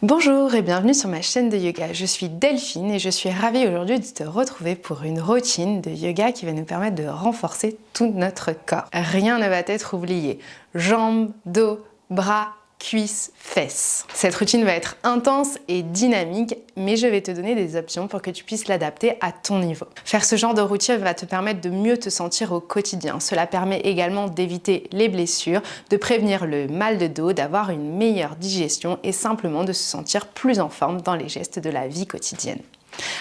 Bonjour et bienvenue sur ma chaîne de yoga. Je suis Delphine et je suis ravie aujourd'hui de te retrouver pour une routine de yoga qui va nous permettre de renforcer tout notre corps. Rien ne va être oublié. Jambes, dos, bras, cuisses, fesses. Cette routine va être intense et dynamique, mais je vais te donner des options pour que tu puisses l'adapter à ton niveau. Faire ce genre de routine va te permettre de mieux te sentir au quotidien. Cela permet également d'éviter les blessures, de prévenir le mal de dos, d'avoir une meilleure digestion et simplement de se sentir plus en forme dans les gestes de la vie quotidienne.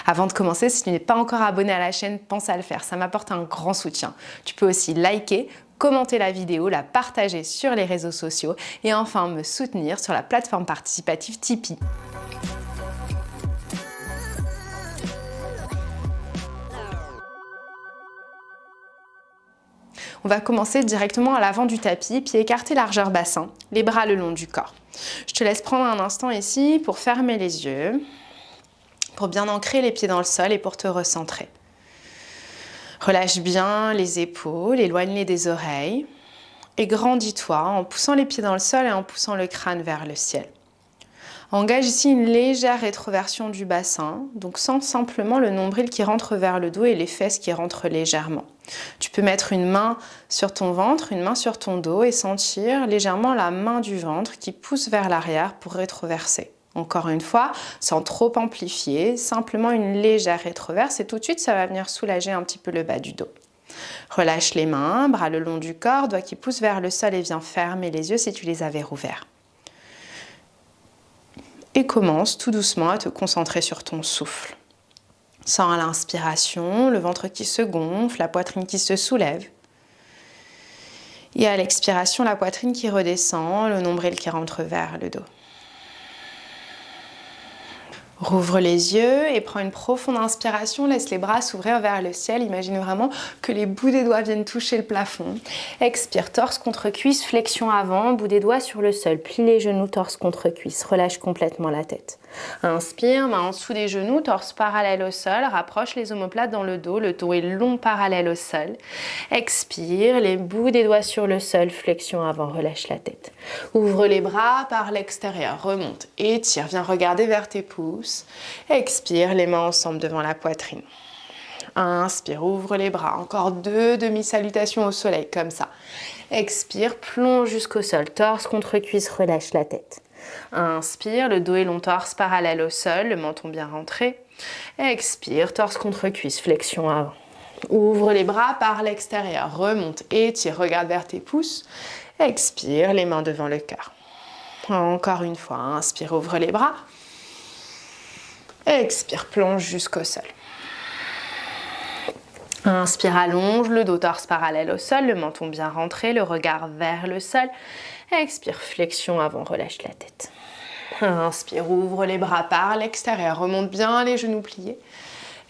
Avant de commencer, si tu n'es pas encore abonné à la chaîne, pense à le faire, ça m'apporte un grand soutien. Tu peux aussi liker, commenter la vidéo, la partager sur les réseaux sociaux et enfin me soutenir sur la plateforme participative Tipeee. On va commencer directement à l'avant du tapis, pieds écartés largeur bassin, les bras le long du corps. Je te laisse prendre un instant ici pour fermer les yeux, pour bien ancrer les pieds dans le sol et pour te recentrer. Relâche bien les épaules, éloigne-les des oreilles et grandis-toi en poussant les pieds dans le sol et en poussant le crâne vers le ciel. Engage ici une légère rétroversion du bassin, donc sens simplement le nombril qui rentre vers le dos et les fesses qui rentrent légèrement. Tu peux mettre une main sur ton ventre, une main sur ton dos et sentir légèrement la main du ventre qui pousse vers l'arrière pour rétroverser. Encore une fois, sans trop amplifier, simplement une légère rétroverse et tout de suite ça va venir soulager un petit peu le bas du dos. Relâche les mains, bras le long du corps, doigts qui poussent vers le sol et viens fermer les yeux si tu les avais rouverts. Et commence tout doucement à te concentrer sur ton souffle. Sens à l'inspiration, le ventre qui se gonfle, la poitrine qui se soulève. Et à l'expiration, la poitrine qui redescend, le nombril qui rentre vers le dos. Rouvre les yeux et prends une profonde inspiration, laisse les bras s'ouvrir vers le ciel. Imagine vraiment que les bouts des doigts viennent toucher le plafond. Expire, torse contre cuisse, flexion avant, bout des doigts sur le sol. Plie les genoux, torse contre cuisse, relâche complètement la tête. Inspire, main en dessous des genoux, torse parallèle au sol, rapproche les omoplates dans le dos est long parallèle au sol. Expire, les bouts des doigts sur le sol, flexion avant, relâche la tête. Ouvre les bras par l'extérieur, remonte, étire, viens regarder vers tes pouces. Expire, les mains ensemble devant la poitrine. Inspire, ouvre les bras, encore 2 demi-salutations au soleil, comme ça. Expire, plonge jusqu'au sol, torse contre cuisse, relâche la tête. Inspire, le dos est long, torse parallèle au sol, le menton bien rentré. Expire, torse contre cuisse, flexion avant. Ouvre les bras par l'extérieur, remonte, étire, regarde vers tes pouces. Expire, les mains devant le cœur. Encore une fois, inspire, ouvre les bras. Expire, plonge jusqu'au sol. Inspire, allonge, le dos torse parallèle au sol, le menton bien rentré, le regard vers le sol. Expire, flexion avant, relâche la tête. Inspire, ouvre les bras par l'extérieur, remonte bien les genoux pliés.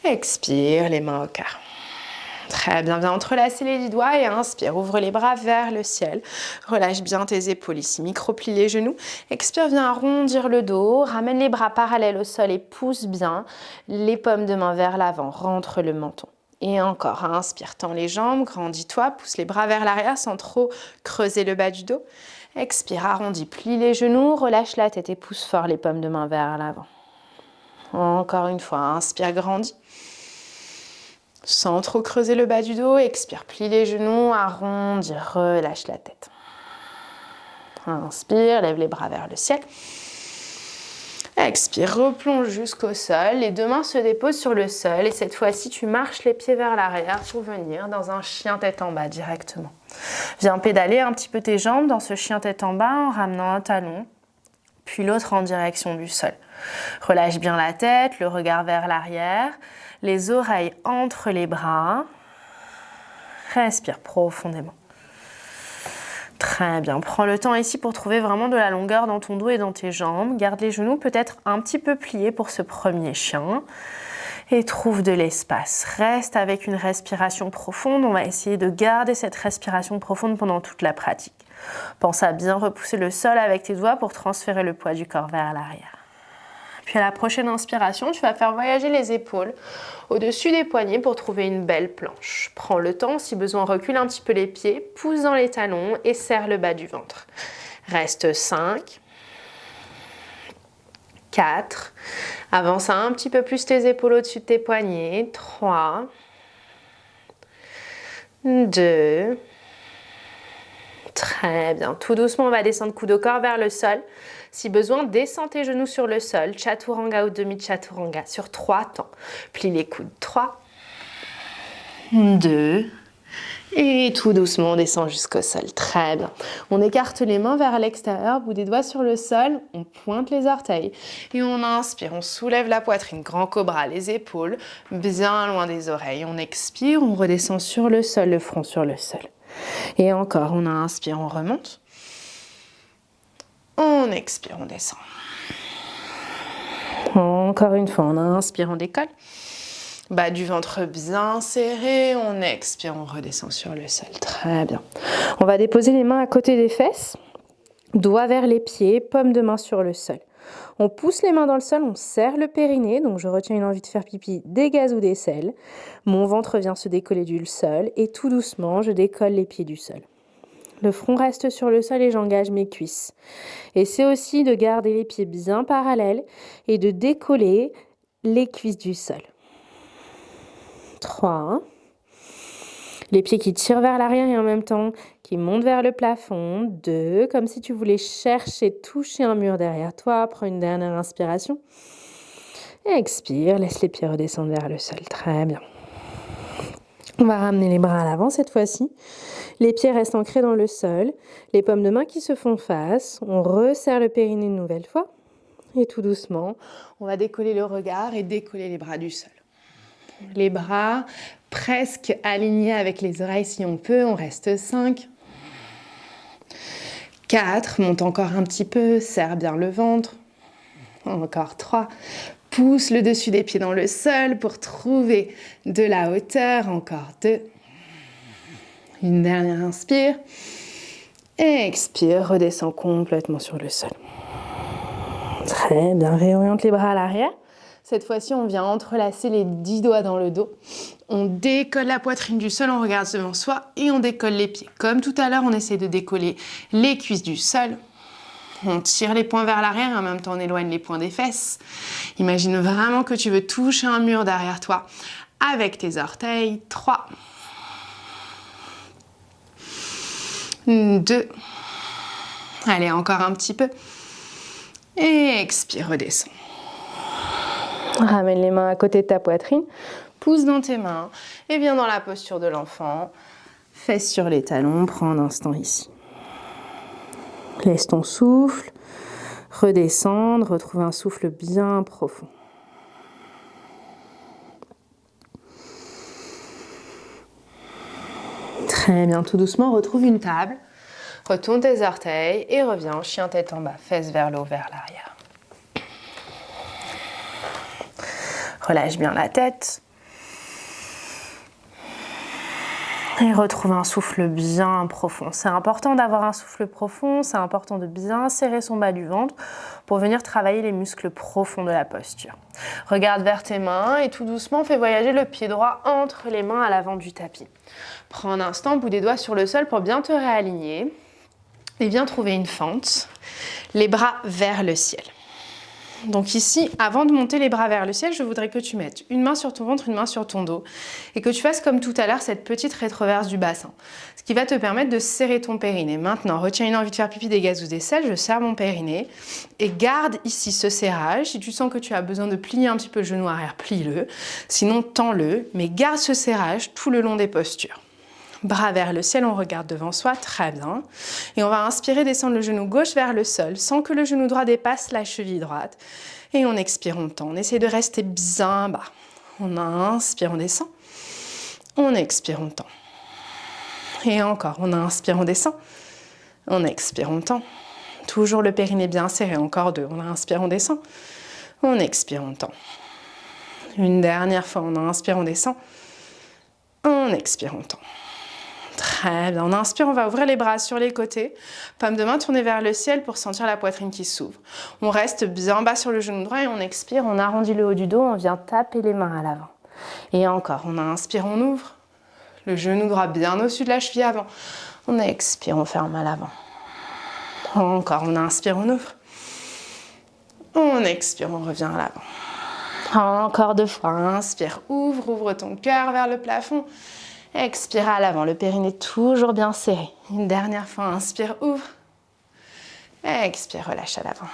Expire, les mains au cœur. Très bien, viens entrelacer les 10 doigts et inspire, ouvre les bras vers le ciel. Relâche bien tes épaules ici, micro-plie les genoux. Expire, viens arrondir le dos, ramène les bras parallèles au sol et pousse bien les paumes de main vers l'avant, rentre le menton. Et encore, inspire, tends les jambes, grandis-toi, pousse les bras vers l'arrière sans trop creuser le bas du dos. Expire, arrondis, plie les genoux, relâche la tête et pousse fort les paumes de main vers l'avant. Encore une fois, inspire, grandis. Sans trop creuser le bas du dos, expire, plie les genoux, arrondis, relâche la tête. Inspire, lève les bras vers le ciel. Expire, replonge jusqu'au sol. Les 2 mains se déposent sur le sol et cette fois-ci, tu marches les pieds vers l'arrière pour venir dans un chien tête en bas directement. Viens pédaler un petit peu tes jambes dans ce chien tête en bas en ramenant un talon, puis l'autre en direction du sol. Relâche bien la tête, le regard vers l'arrière, les oreilles entre les bras. Respire profondément. Très bien, prends le temps ici pour trouver vraiment de la longueur dans ton dos et dans tes jambes. Garde les genoux peut-être un petit peu pliés pour ce premier chien. Et trouve de l'espace. Reste avec une respiration profonde. On va essayer de garder cette respiration profonde pendant toute la pratique. Pense à bien repousser le sol avec tes doigts pour transférer le poids du corps vers l'arrière. Puis à la prochaine inspiration, tu vas faire voyager les épaules au-dessus des poignets pour trouver une belle planche. Prends le temps, si besoin, recule un petit peu les pieds, pousse dans les talons et serre le bas du ventre. Reste 5, 4. Avance un petit peu plus tes épaules au-dessus de tes poignets. 3. 2. Très bien. Tout doucement, on va descendre coude au corps vers le sol. Si besoin, descends tes genoux sur le sol. Chaturanga ou demi-chaturanga sur 3 temps. Plie les coudes. 3. 2. Et tout doucement, on descend jusqu'au sol. Très bien. On écarte les mains vers l'extérieur, bout des doigts sur le sol. On pointe les orteils. Et on inspire, on soulève la poitrine. Grand cobra, les épaules bien loin des oreilles. On expire, on redescend sur le sol, le front sur le sol. Et encore, on inspire, on remonte. On expire, on descend. Encore une fois, on inspire, on décolle. Bas du ventre bien serré, on expire, on redescend sur le sol. Très bien. On va déposer les mains à côté des fesses, doigts vers les pieds, paume de main sur le sol. On pousse les mains dans le sol, on serre le périnée, donc je retiens une envie de faire pipi, des gaz ou des selles. Mon ventre vient se décoller du sol et tout doucement, je décolle les pieds du sol. Le front reste sur le sol et j'engage mes cuisses. Et c'est aussi de garder les pieds bien parallèles et de décoller les cuisses du sol. 3. Les pieds qui tirent vers l'arrière et en même temps qui montent vers le plafond. 2. Comme si tu voulais chercher, toucher un mur derrière toi. Prends une dernière inspiration. Et expire, laisse les pieds redescendre vers le sol. Très bien. On va ramener les bras à l'avant cette fois-ci. Les pieds restent ancrés dans le sol. Les paumes de main qui se font face. On resserre le périnée une nouvelle fois. Et tout doucement, on va décoller le regard et décoller les bras du sol. Les bras presque alignés avec les oreilles si on peut. On reste 5. 4. Monte encore un petit peu. Serre bien le ventre. Encore 3. Pousse le dessus des pieds dans le sol pour trouver de la hauteur. Encore 2. Une dernière inspire. Et expire. Redescends complètement sur le sol. Très bien. Réoriente les bras à l'arrière. Cette fois-ci, on vient entrelacer les 10 doigts dans le dos. On décolle la poitrine du sol, on regarde devant soi et on décolle les pieds. Comme tout à l'heure, on essaie de décoller les cuisses du sol. On tire les poings vers l'arrière et en même temps, on éloigne les poings des fesses. Imagine vraiment que tu veux toucher un mur derrière toi avec tes orteils. 3. 2. Allez, encore un petit peu. Et expire, redescends. Ramène les mains à côté de ta poitrine, pousse dans tes mains et viens dans la posture de l'enfant. Fesses sur les talons, prends un instant ici. Laisse ton souffle redescendre, retrouve un souffle bien profond. Très bien, tout doucement, retrouve une table. Retourne tes orteils et reviens, chien tête en bas, fesses vers le haut, vers l'arrière. Relâche bien la tête. Et retrouve un souffle bien profond. C'est important d'avoir un souffle profond, c'est important de bien serrer son bas du ventre pour venir travailler les muscles profonds de la posture. Regarde vers tes mains et tout doucement, fais voyager le pied droit entre les mains à l'avant du tapis. Prends un instant, bout des doigts sur le sol pour bien te réaligner et viens trouver une fente, les bras vers le ciel. Donc ici, avant de monter les bras vers le ciel, je voudrais que tu mettes une main sur ton ventre, une main sur ton dos et que tu fasses comme tout à l'heure cette petite rétroverse du bassin, ce qui va te permettre de serrer ton périnée. Maintenant, retiens une envie de faire pipi, des gaz ou des selles, je serre mon périnée et garde ici ce serrage. Si tu sens que tu as besoin de plier un petit peu le genou arrière, plie-le, sinon tends-le, mais garde ce serrage tout le long des postures. Bras vers le ciel, on regarde devant soi, très bien. Et on va inspirer, descendre le genou gauche vers le sol, sans que le genou droit dépasse la cheville droite. Et on expire, on tend. On essaie de rester bien bas. On inspire, on descend. On expire, on tend. Et encore, on inspire, on descend. On expire, on tend. Toujours le périnée bien serré, encore 2. On inspire, on descend. On expire, on tend. Une dernière fois, on inspire, on descend. On expire, on tend. Très bien, on inspire, on va ouvrir les bras sur les côtés, paume de main tournée vers le ciel pour sentir la poitrine qui s'ouvre. On reste bien bas sur le genou droit et on expire, on arrondit le haut du dos, on vient taper les mains à l'avant. Et encore, on inspire, on ouvre, le genou droit bien au-dessus de la cheville avant. On expire, on ferme à l'avant. Encore, on inspire, on ouvre. On expire, on revient à l'avant. Encore 2 fois. Inspire, ouvre ton cœur vers le plafond. Expire à l'avant, le périnée toujours bien serré. Une dernière fois, inspire, ouvre. Expire, relâche à l'avant.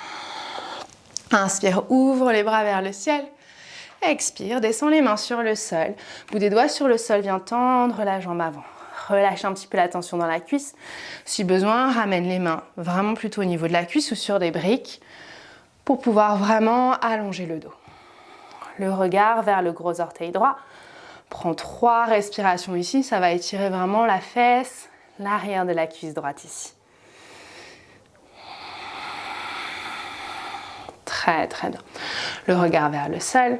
Inspire, ouvre les bras vers le ciel. Expire, descends les mains sur le sol. Bout des doigts sur le sol, viens tendre la jambe avant. Relâche un petit peu la tension dans la cuisse. Si besoin, ramène les mains vraiment plutôt au niveau de la cuisse ou sur des briques pour pouvoir vraiment allonger le dos. Le regard vers le gros orteil droit. Prends 3 respirations ici. Ça va étirer vraiment la fesse, l'arrière de la cuisse droite ici. Très, très bien. Le regard vers le sol.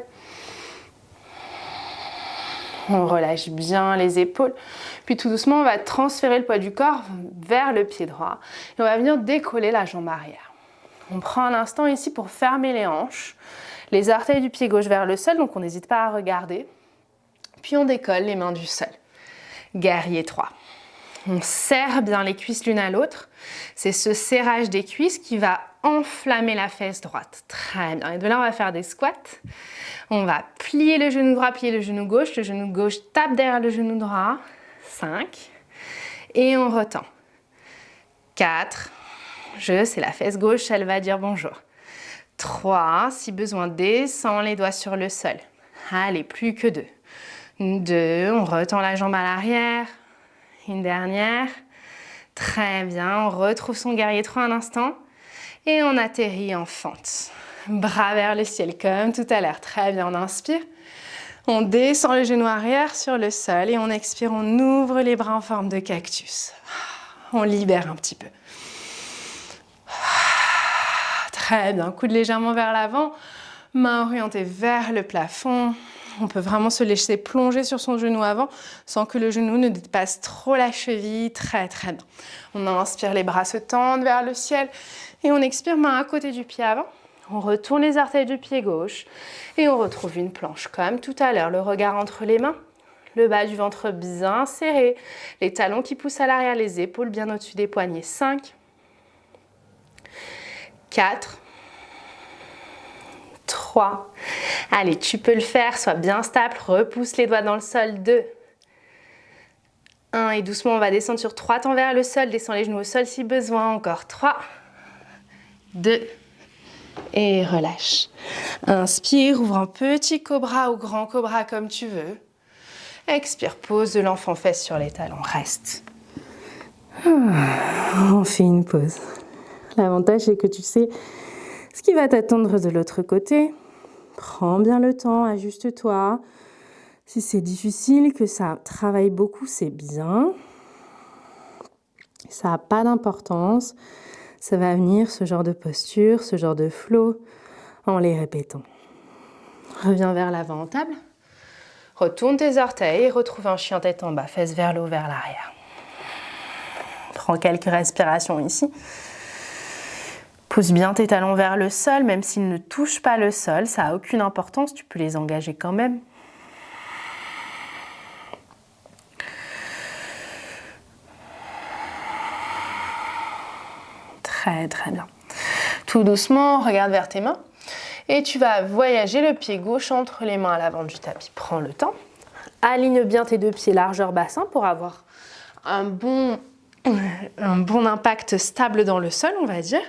On relâche bien les épaules. Puis tout doucement, on va transférer le poids du corps vers le pied droit. Et on va venir décoller la jambe arrière. On prend un instant ici pour fermer les hanches. Les orteils du pied gauche vers le sol, donc on n'hésite pas à regarder. Puis on décolle les mains du sol. Guerrier 3. On serre bien les cuisses l'une à l'autre. C'est ce serrage des cuisses qui va enflammer la fesse droite. Très bien. Et de là, on va faire des squats. On va plier le genou droit, plier le genou gauche. Le genou gauche tape derrière le genou droit. 5. Et on retend. 4. C'est la fesse gauche, elle va dire bonjour. 3. Si besoin, descends les doigts sur le sol. Allez, plus que 2. 2. On retend la jambe à l'arrière. Une dernière. Très bien. On retrouve son guerrier 3 un instant. Et on atterrit en fente. Bras vers le ciel comme tout à l'heure. Très bien. On inspire. On descend le genou arrière sur le sol. Et on expire. On ouvre les bras en forme de cactus. On libère un petit peu. Très bien. Coude légèrement vers l'avant. Main orientée vers le plafond. On peut vraiment se laisser plonger sur son genou avant sans que le genou ne dépasse trop la cheville. Très, très bien. On inspire, les bras se tendent vers le ciel. Et on expire, main à côté du pied avant. On retourne les orteils du pied gauche. Et on retrouve une planche comme tout à l'heure. Le regard entre les mains. Le bas du ventre bien serré. Les talons qui poussent à l'arrière. Les épaules bien au-dessus des poignets. 5. 4. 3. Allez, tu peux le faire, sois bien stable, repousse les doigts dans le sol. 2. 1 et doucement, on va descendre sur 3 temps vers le sol, descends les genoux au sol si besoin. Encore 3. 2. Et relâche. Inspire, ouvre un petit cobra ou grand cobra comme tu veux. Expire, pose de l'enfant fesse sur les talons, reste. On fait une pause. L'avantage, c'est que tu sais ce qui va t'attendre de l'autre côté. Prends bien le temps, ajuste-toi. Si c'est difficile, que ça travaille beaucoup, c'est bien. Ça n'a pas d'importance. Ça va venir, ce genre de posture, ce genre de flow, en les répétant. Reviens vers l'avant en table. Retourne tes orteils et retrouve un chien tête en bas, fesses vers le haut, vers l'arrière. Prends quelques respirations ici. Pousse bien tes talons vers le sol, même s'ils ne touchent pas le sol, ça n'a aucune importance, tu peux les engager quand même. Très, très bien. Tout doucement, regarde vers tes mains et tu vas voyager le pied gauche entre les mains à l'avant du tapis. Prends le temps. Aligne bien tes 2 pieds largeur bassin pour avoir un bon impact stable dans le sol, on va dire,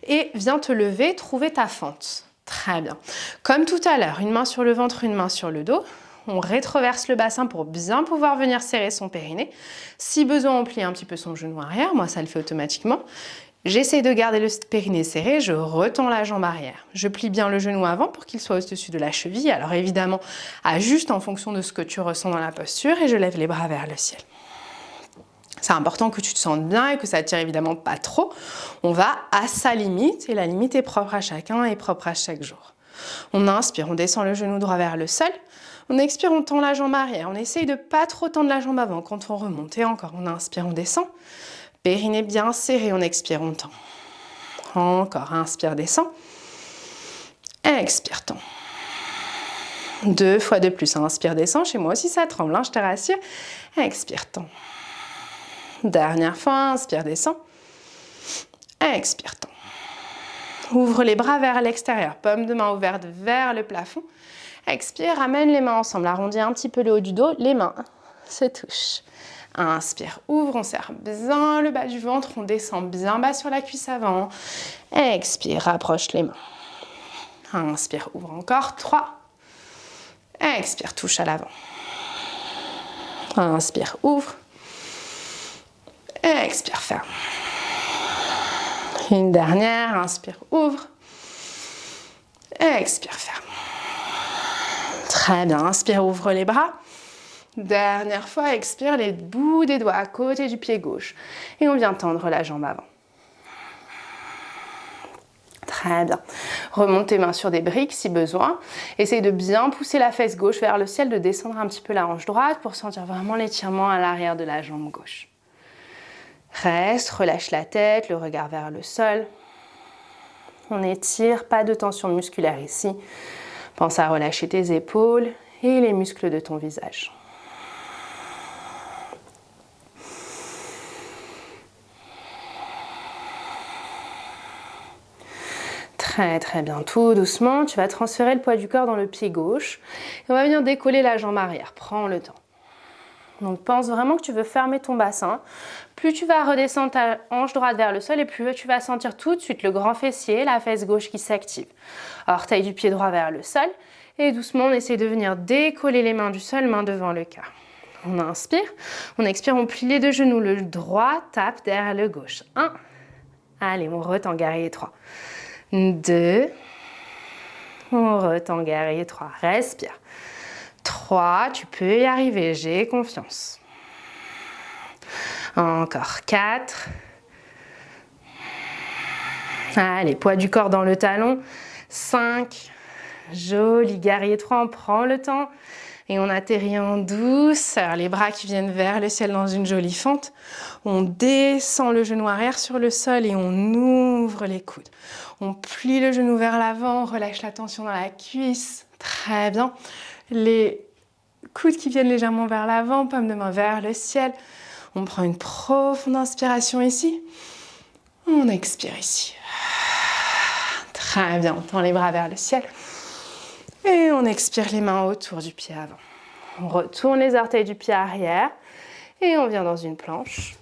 et viens te lever, trouver ta fente. Très bien. Comme tout à l'heure, une main sur le ventre, une main sur le dos. On rétroverse le bassin pour bien pouvoir venir serrer son périnée. Si besoin, on plie un petit peu son genou arrière. Moi, ça le fait automatiquement. J'essaie de garder le périnée serré, je retends la jambe arrière. Je plie bien le genou avant pour qu'il soit au-dessus de la cheville. Alors évidemment, ajuste en fonction de ce que tu ressens dans la posture et je lève les bras vers le ciel. C'est important que tu te sentes bien et que ça ne tire évidemment pas trop. On va à sa limite et la limite est propre à chacun et propre à chaque jour. On inspire, on descend le genou droit vers le sol. On expire, on tend la jambe arrière. On essaye de ne pas trop tendre la jambe avant quand on remonte. Et encore, on inspire, on descend. Périnée bien serré, on expire, on tend. Encore, inspire, descend. Expire, tend. 2 fois de plus, inspire, descend. Chez moi aussi ça tremble, hein, je te rassure. Expire, tend. Dernière fois, inspire, descend. Expire, tend. Ouvre les bras vers l'extérieur, paume de main ouverte vers le plafond. Expire, ramène les mains ensemble, arrondis un petit peu le haut du dos, les mains se touchent. Inspire, ouvre, on serre bien le bas du ventre, on descend bien bas sur la cuisse avant. Expire, rapproche les mains. Inspire, ouvre encore, 3. Expire, touche à l'avant. Inspire, ouvre. Expire, ferme. Une dernière, inspire, ouvre. Expire, ferme. Très bien, inspire, ouvre les bras. Dernière fois, expire, les bouts des doigts à côté du pied gauche. Et on vient tendre la jambe avant. Très bien. Remonte tes mains sur des briques si besoin. Essaye de bien pousser la fesse gauche vers le ciel, de descendre un petit peu la hanche droite pour sentir vraiment l'étirement à l'arrière de la jambe gauche. Reste, relâche la tête, le regard vers le sol. On étire, pas de tension musculaire ici. Pense à relâcher tes épaules et les muscles de ton visage. Très très bien, tout doucement, tu vas transférer le poids du corps dans le pied gauche et on va venir décoller la jambe arrière, prends le temps. Donc pense vraiment que tu veux fermer ton bassin. Plus tu vas redescendre ta hanche droite vers le sol et plus tu vas sentir tout de suite le grand fessier, la fesse gauche qui s'active. Orteil du pied droit vers le sol et doucement on essaie de venir décoller les mains du sol, main devant le cœur. On inspire, on expire, on plie les deux genoux, le droit tape derrière le gauche. 1, allez on retend guerrier 3. 2, on retend guerrier 3, respire. 3, tu peux y arriver, j'ai confiance. Encore 4. Allez, poids du corps dans le talon. 5, joli guerrier 3, on prend le temps. Et on atterrit en douceur, les bras qui viennent vers le ciel dans une jolie fente. On descend le genou arrière sur le sol et on ouvre les coudes. On plie le genou vers l'avant, on relâche la tension dans la cuisse. Très bien. Les coudes qui viennent légèrement vers l'avant, paume de main vers le ciel. On prend une profonde inspiration ici. On expire ici. Très bien, on tend les bras vers le ciel. Et on expire les mains autour du pied avant. On retourne les orteils du pied arrière. Et on vient dans une planche.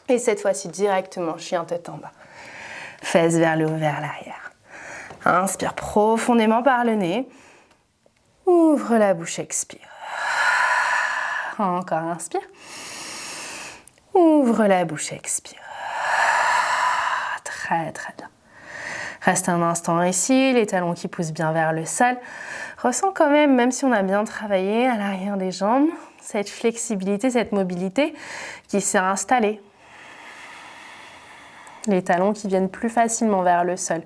Et cette fois-ci, directement, chien tête en bas. Fesses vers le haut, vers l'arrière. Inspire profondément par le nez. Ouvre la bouche, expire. Encore inspire. Ouvre la bouche, expire. Très très bien. Reste un instant ici, les talons qui poussent bien vers le sol. Ressens quand même si on a bien travaillé à l'arrière des jambes, cette flexibilité, cette mobilité qui s'est installée. Les talons qui viennent plus facilement vers le sol.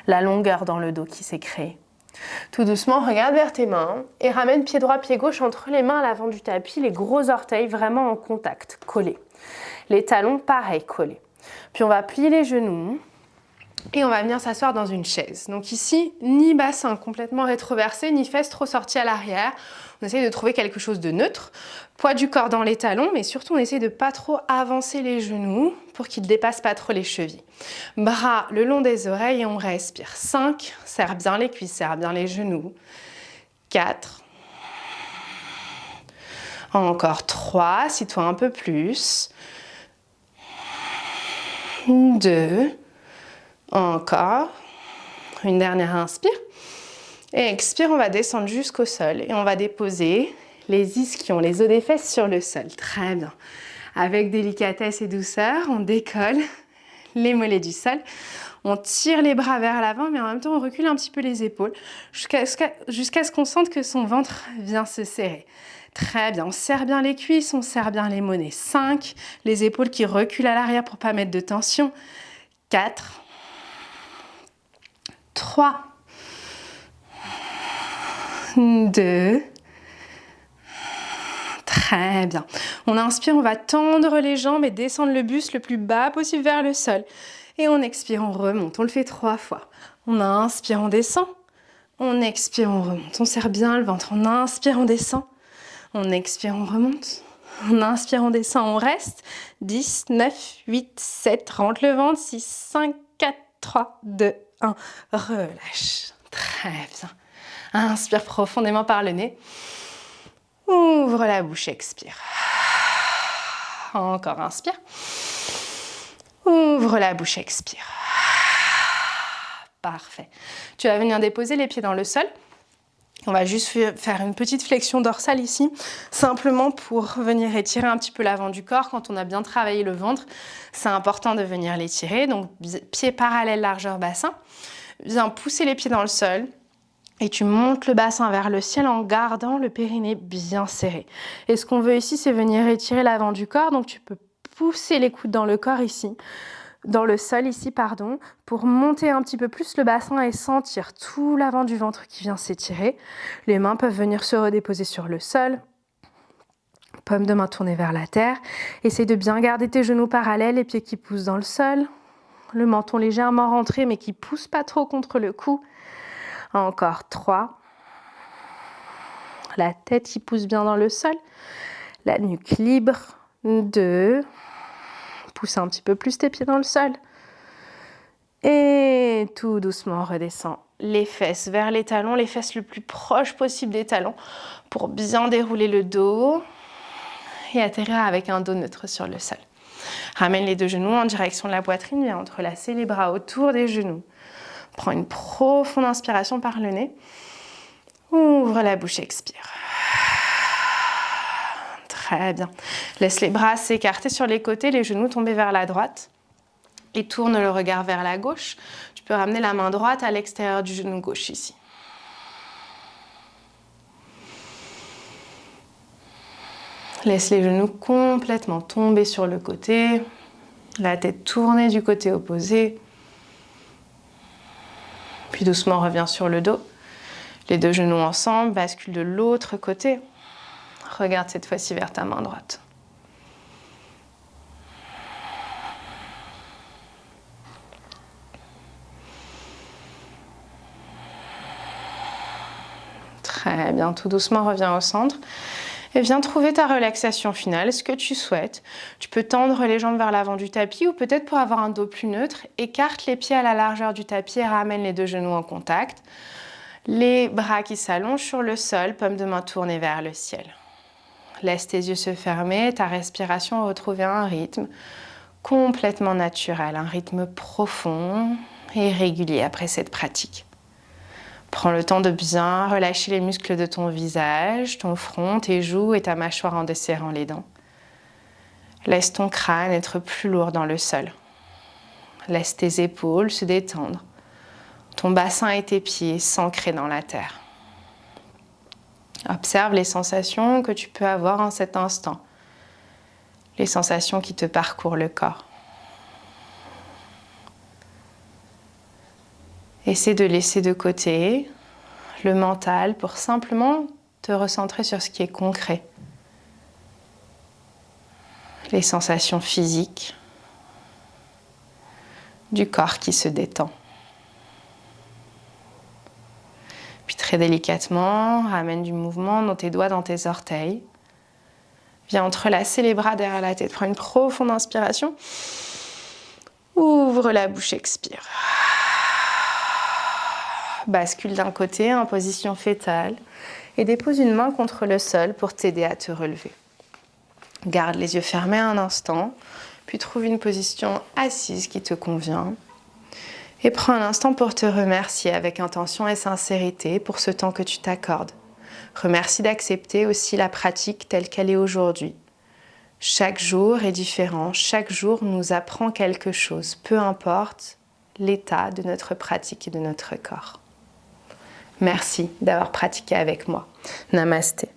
La longueur dans le dos qui s'est créée. Tout doucement, regarde vers tes mains et ramène pied droit, pied gauche entre les mains à l'avant du tapis, les gros orteils vraiment en contact, collés. Les talons, pareil, collés. Puis on va plier les genoux et on va venir s'asseoir dans une chaise. Donc ici, ni bassin complètement rétroversé, ni fesses trop sorties à l'arrière. On essaye de trouver quelque chose de neutre. Poids du corps dans les talons, mais surtout on essaye de pas trop avancer les genoux pour qu'ils ne dépassent pas trop les chevilles. Bras le long des oreilles et on respire. 5, serre bien les cuisses, serre bien les genoux. 4. Encore 3, assis-toi un peu plus. 2. Encore. Une dernière inspire. Et expire, on va descendre jusqu'au sol et on va déposer les ischions, les os des fesses sur le sol. Très bien. Avec délicatesse et douceur, on décolle les mollets du sol. On tire les bras vers l'avant, mais en même temps, on recule un petit peu les épaules jusqu'à ce qu'on sente que son ventre vient se serrer. Très bien. On serre bien les cuisses, on serre bien les mollets. 5. Les épaules qui reculent à l'arrière pour ne pas mettre de tension. 4. 3. 2. Très bien. On inspire, on va tendre les jambes et descendre le buste le plus bas possible vers le sol. Et on expire, on remonte. On le fait 3 fois. On inspire, on descend. On expire, on remonte. On serre bien le ventre. On inspire, on descend. On expire, on remonte. On inspire, on descend, on reste. 10, 9, 8, 7. Rentre le ventre. 6, 5, 4, 3, 2, 1. Relâche. Très bien. Inspire profondément par le nez. Ouvre la bouche, expire. Encore inspire. Ouvre la bouche, expire. Parfait. Tu vas venir déposer les pieds dans le sol. On va juste faire une petite flexion dorsale ici, simplement pour venir étirer un petit peu l'avant du corps. Quand on a bien travaillé le ventre, c'est important de venir l'étirer. Donc, pieds parallèles, largeur bassin. Viens pousser les pieds dans le sol et tu montes le bassin vers le ciel en gardant le périnée bien serré. Et ce qu'on veut ici, c'est venir étirer l'avant du corps. Donc, tu peux pousser les coudes dans le corps ici. Dans le sol ici, pardon, pour monter un petit peu plus le bassin et sentir tout l'avant du ventre qui vient s'étirer. Les mains peuvent venir se redéposer sur le sol. Paume de main tournée vers la terre. Essaye de bien garder tes genoux parallèles, les pieds qui poussent dans le sol. Le menton légèrement rentré, mais qui ne pousse pas trop contre le cou. Encore 3. La tête qui pousse bien dans le sol. La nuque libre. 2. Pousse un petit peu plus tes pieds dans le sol. Et tout doucement, redescends les fesses vers les talons, les fesses le plus proche possible des talons pour bien dérouler le dos et atterrir avec un dos neutre sur le sol. Ramène les deux genoux en direction de la poitrine, viens entrelacer les bras autour des genoux. Prends une profonde inspiration par le nez. Ouvre la bouche, expire. Très bien. Laisse les bras s'écarter sur les côtés, les genoux tomber vers la droite. Et tourne le regard vers la gauche. Tu peux ramener la main droite à l'extérieur du genou gauche ici. Laisse les genoux complètement tomber sur le côté. La tête tournée du côté opposé. Puis doucement, reviens sur le dos. Les deux genoux ensemble, bascule de l'autre côté. Regarde cette fois-ci vers ta main droite. Très bien, tout doucement, reviens au centre. Et viens trouver ta relaxation finale, ce que tu souhaites. Tu peux tendre les jambes vers l'avant du tapis ou peut-être pour avoir un dos plus neutre, écarte les pieds à la largeur du tapis et ramène les deux genoux en contact. Les bras qui s'allongent sur le sol, paume de main tournée vers le ciel. Laisse tes yeux se fermer, ta respiration retrouver un rythme complètement naturel, un rythme profond et régulier après cette pratique. Prends le temps de bien relâcher les muscles de ton visage, ton front, tes joues et ta mâchoire en desserrant les dents. Laisse ton crâne être plus lourd dans le sol. Laisse tes épaules se détendre. Ton bassin et tes pieds s'ancrer dans la terre. Observe les sensations que tu peux avoir en cet instant. Les sensations qui te parcourent le corps. Essaie de laisser de côté le mental pour simplement te recentrer sur ce qui est concret. Les sensations physiques du corps qui se détend. Puis très délicatement, ramène du mouvement dans tes doigts, dans tes orteils. Viens entrelacer les bras derrière la tête. Prends une profonde inspiration. Ouvre la bouche, expire. Bascule d'un côté en position fétale et dépose une main contre le sol pour t'aider à te relever. Garde les yeux fermés un instant, puis trouve une position assise qui te convient. Et prends un instant pour te remercier avec intention et sincérité pour ce temps que tu t'accordes. Remercie d'accepter aussi la pratique telle qu'elle est aujourd'hui. Chaque jour est différent, chaque jour nous apprend quelque chose, peu importe l'état de notre pratique et de notre corps. Merci d'avoir pratiqué avec moi. Namasté.